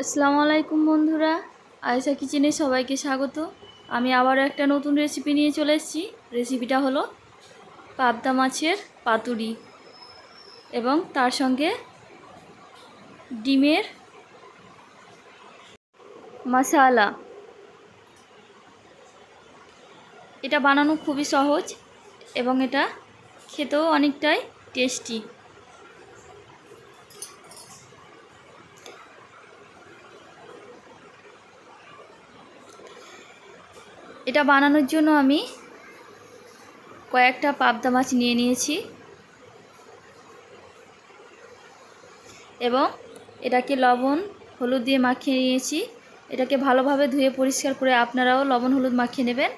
আসসালামু আলাইকুম বন্ধুরা, আয়েশা কিচেনে সবাইকে স্বাগত। আমি আবারও একটা নতুন রেসিপি নিয়ে চলে এসেছি। রেসিপিটা হলো পাবদা মাছের পাতুরি এবং তার সঙ্গে ডিমের মশালা। এটা বানানো খুবই সহজ এবং এটা খেতেও অনেকটাই টেস্টি। এটা বানানোর জন্য আমি কয়েকটা পাবদা মাছ নিয়ে নিয়েছি এবং এটাকে লবণ হলুদ দিয়ে মাখিয়ে নিয়েছি। এটাকে ভালোভাবে ধুয়ে পরিষ্কার করে আপনারাও লবণ হলুদ মাখিয়ে নেবেন।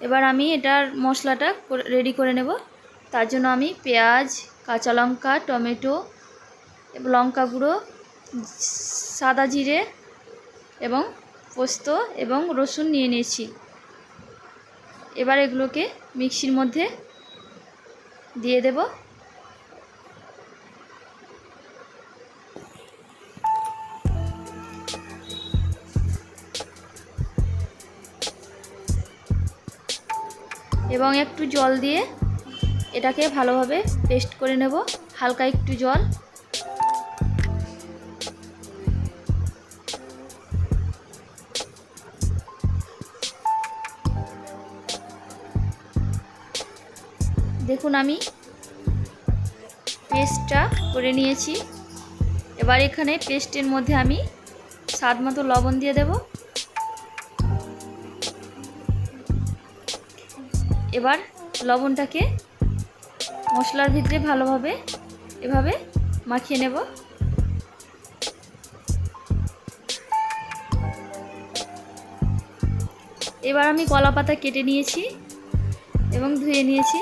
এবার আমি এটার মশলাটা রেডি করে নেব। তার জন্য আমি পেঁয়াজ, কাঁচা লঙ্কা, টমেটো, লঙ্কা গুঁড়ো, সাদা জিরে এবং পোস্ত এবং রসুন নিয়ে নিয়েছি। এবার এগুলোকে মিক্সির মধ্যে দিয়ে দেব। এবং একটু জল দিয়ে এটাকে ভালোভাবে পেস্ট করে নেব। হালকা একটু জল। দেখুন আমি পেস্টটা করে নিয়েছি। এবার এখানে পেস্টের মধ্যে আমি স্বাদ মতো লবণ দিয়ে দেব। এবার লবণটাকে মশলার ভিতরে ভালোভাবে এভাবে মাখিয়ে নেব। এবার আমি কলা পাতা কেটে নিয়েছি এবং ধুয়ে নিয়েছি।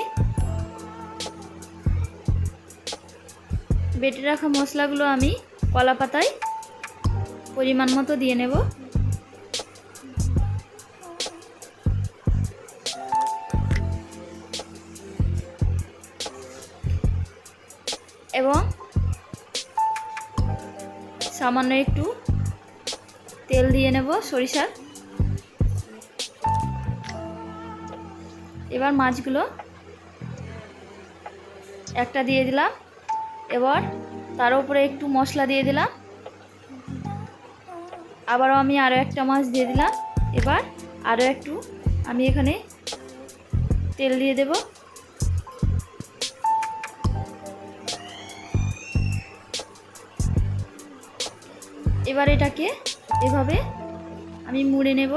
বেটে রাখা মশলাগুলো আমি কলা পাতায় পরিমাণ মতো দিয়ে নেব। এবং সামান্য একটু তেল দিয়ে নেব সরিষার। এবার মাছগুলো একটা দিয়ে দিলাম। এবার তার উপরে একটু মশলা দিয়ে দিলাম। আবারও আমি আরও একটা মাছ দিয়ে দিলাম। এবার আরও একটু আমি এখানে তেল দিয়ে দেব। এবার এটাকে এভাবে আমি মুড়ে নেব।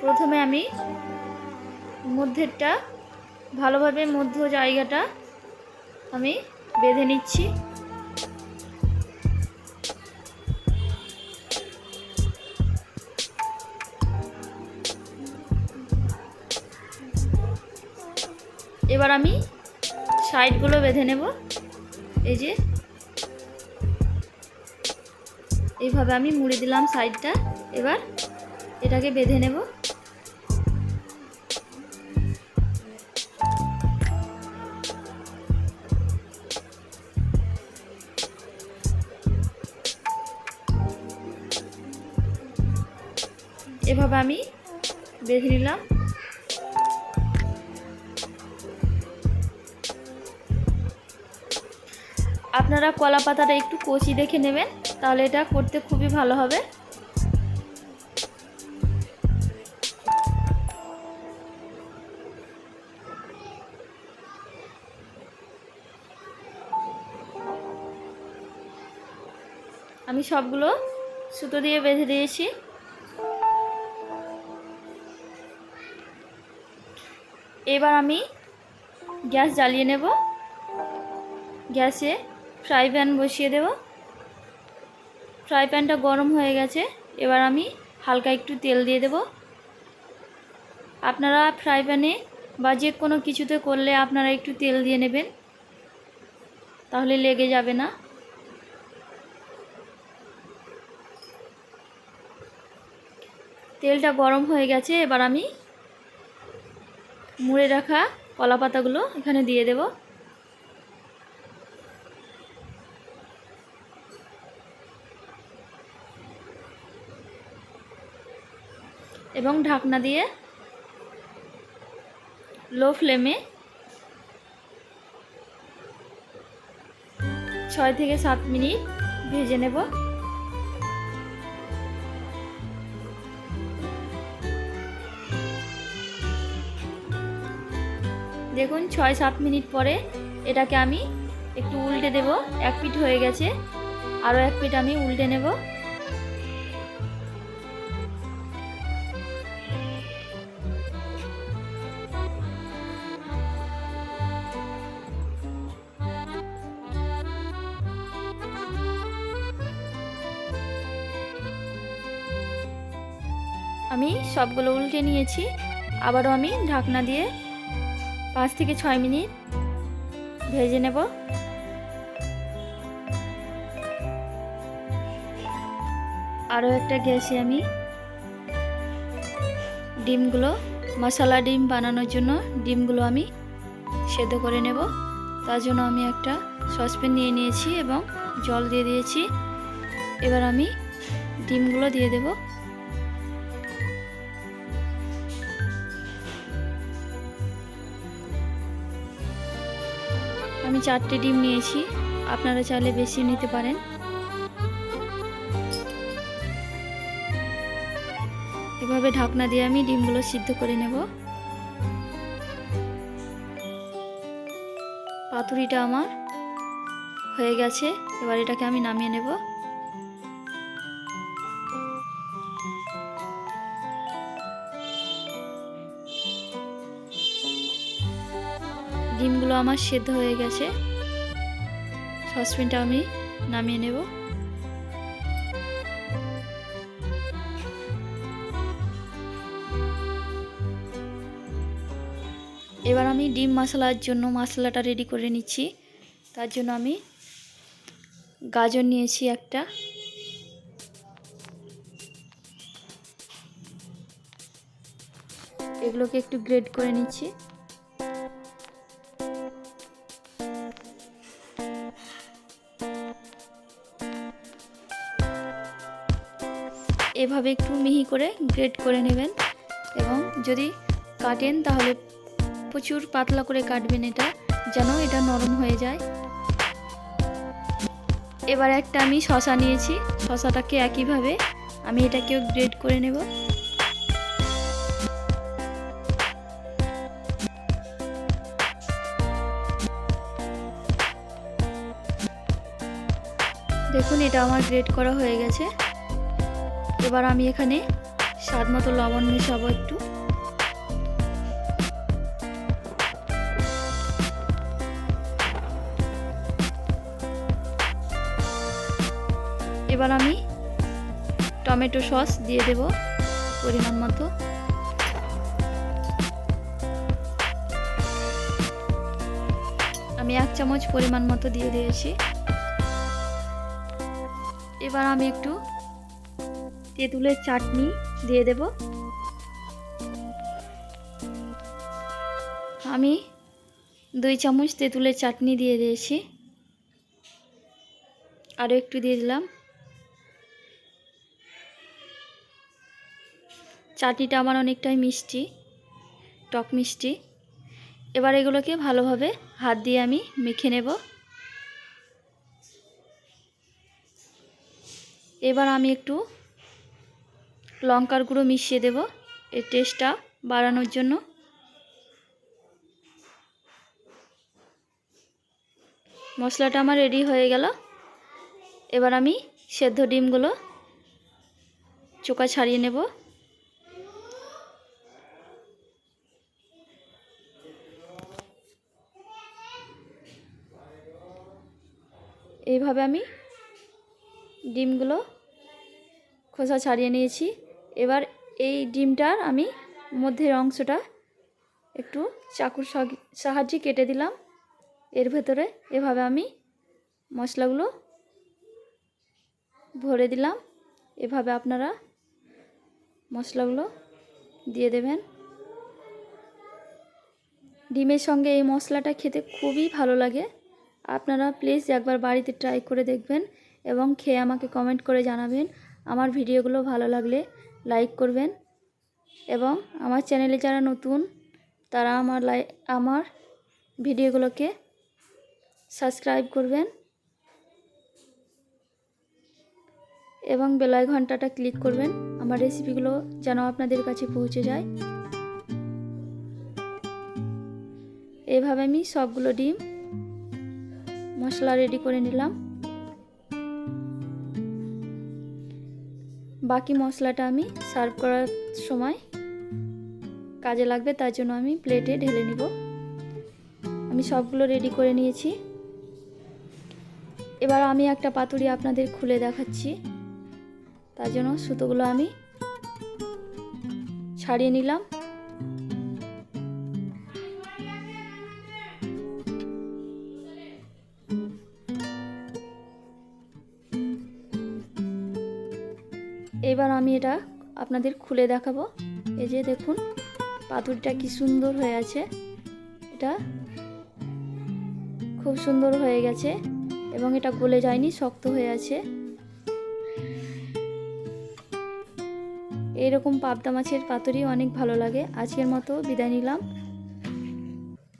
প্রথমে আমি মধ্যেরটা ভালোভাবে মধ্য জায়গাটা আমি বেঁধে নিচ্ছি। এবার আমি সাইডগুলো বেঁধে নেব। এই যে এইভাবে আমি মুড়ে দিলাম সাইডটা। এবার এটাকে বেঁধে নেব। এভাবে আমি বেঁধে নিলাম। আপনারা কলা পাতাটা একটু কচি দেখে নেবেন, তাহলে এটা করতে খুবই ভালো হবে। আমি সবগুলো সুতো দিয়ে বেঁধে দিয়েছি। এবার আমি গ্যাস জ্বালিয়ে নেব। গ্যাসে ফ্রাই প্যান বসিয়ে দেব। ফ্রাই প্যানটা গরম হয়ে গেছে। এবার আমি হালকা একটু তেল দিয়ে দেব। আপনারা ফ্রাই প্যানে বা যে কোনো কিছুতে করলে আপনারা একটু তেল দিয়ে নেবেন, তাহলে লেগে যাবে না। তেলটা গরম হয়ে গেছে। এবার আমি মুড়ে রাখা কলা পাতাগুলো এখানে দিয়ে দেব। এবং ঢাকনা দিয়ে লো ফ্লেমে 6 থেকে 7 মিনিট ভেজে নেব। দেখুন 6-7 মিনিট পরে এটাকে আমি একটু উল্টে দেব। এক পিঠ হয়ে গেছে, আরও এক পিঠ আমি উল্টে নেব। আমি সবগুলো উল্টে নিয়েছি। আবারও আমি ঢাকনা দিয়ে 5 থেকে 6 মিনিট ভেজে নেব। আরও একটা গ্যাসে আমি ডিমগুলো, মশলা ডিম বানানোর জন্য ডিমগুলো আমি সেদ্ধ করে নেব। তার জন্য আমি একটা সসপ্যান নিয়ে নিয়েছি এবং জল দিয়ে দিয়েছি। এবার আমি ডিমগুলো দিয়ে দেব। আমি 4টে ডিম নিয়েছি, আপনারা চাইলে বেশি নিতে পারেন। এভাবে ঢাকনা দিয়ে আমি ডিমগুলো সিদ্ধ করে নেব। পাতুরিটা আমার হয়ে গেছে, এবার এটাকে আমি নামিয়ে নেব। ডিমগুলো আমার সেদ্ধ হয়ে গেছে, সসপ্যানটা আমি নামিয়ে নেব। এবার আমি ডিম মশলার জন্য মশলাটা রেডি করে নিচ্ছি। তার জন্য আমি গাজর নিয়েছি একটা, এগুলোকে একটু গ্রেট করে নিচ্ছি। এভাবে একটু মিহি করে গ্রেট করে নেবেন এবং যদি কাটেন তাহলে প্রচুর পাতলা করে কাটবেন, এটা যেন এটা নরম হয়ে যায়। এবার একটা আমি শসা নিয়েছি, শসাটাকে একইভাবে আমি এটাকেও গ্রেট করে নেব। দেখুন এটা আমার গ্রেট করা হয়ে গেছে। এবার আমি এখানে স্বাদ মতো লবণ মেশাবো একটু। এবার আমি টমেটো সস দিয়ে দেব পরিমাণ মতো। আমি 1 চামচ পরিমাণ মতো দিয়ে দিয়েছি। এবার আমি একটু তেঁতুলের চাটনি দিয়ে দেব। আমি 2 চামচ তেঁতুলের চাটনি দিয়ে দিয়েছি, আরও একটু দিয়ে দিলাম। চাটনিটা আমার অনেকটাই মিষ্টি, টক মিষ্টি। এবার এগুলোকে ভালোভাবে হাত দিয়ে আমি মেখে নেব। এবার আমি একটু লঙ্কার গুঁড়ো মিশিয়ে দেব এর টেস্টটা বাড়ানোর জন্য। মশলাটা আমার রেডি হয়ে গেল। এবার আমি সেদ্ধ ডিমগুলো চোকা ছাড়িয়ে নেব। এইভাবে আমি ডিমগুলো খোসা ছাড়িয়ে নিয়েছি। এবার এই ডিমটার আমি মধ্যের অংশটা একটু চাকুর সাহায্যে কেটে দিলাম। এর ভেতরে এভাবে আমি মশলাগুলো ভরে দিলাম। এভাবে আপনারা মশলাগুলো দিয়ে দেবেন। ডিমের সঙ্গে এই মশলাটা খেতে খুবই ভালো লাগে। আপনারা প্লিজ একবার বাড়িতে ট্রাই করে দেখবেন এবং খেয়ে আমাকে কমেন্ট করে জানাবেন। আমার ভিডিওগুলো ভালো লাগলে লাইক করবেন এবং আমার চ্যানেলে যারা নতুন তারা আমার ভিডিওগুলোকে সাবস্ক্রাইব করবেন এবং বেল আইকনটা ক্লিক করবেন আমার রেসিপিগুলো যেন আপনাদের কাছে পৌঁছে যায়। এইভাবে আমি সবগুলো ডিম মশলা রেডি করে নিলাম। বাকি মশলাটা আমি সার্ভ করার সময় কাজে লাগবে, তার জন্য আমি প্লেটে ঢেলে নিব। আমি সবগুলো রেডি করে নিয়েছি। এবার আমি একটা পাতুরি আপনাদের খুলে দেখাচ্ছি। তার জন্য সুতোগুলো আমি ছাড়িয়ে নিলাম। এবার আমি এটা আপনাদের খুলে দেখাবো। এই যে দেখুন পাতুরিটা কি সুন্দর হয়ে আছে। এটা খুব সুন্দর হয়ে গেছে এবং এটা গলে যায়নি, শক্ত হয়ে আছে। এইরকম পাবদা মাছের পাতুরি অনেক ভালো লাগে। আজকের মতো বিদায় নিলাম।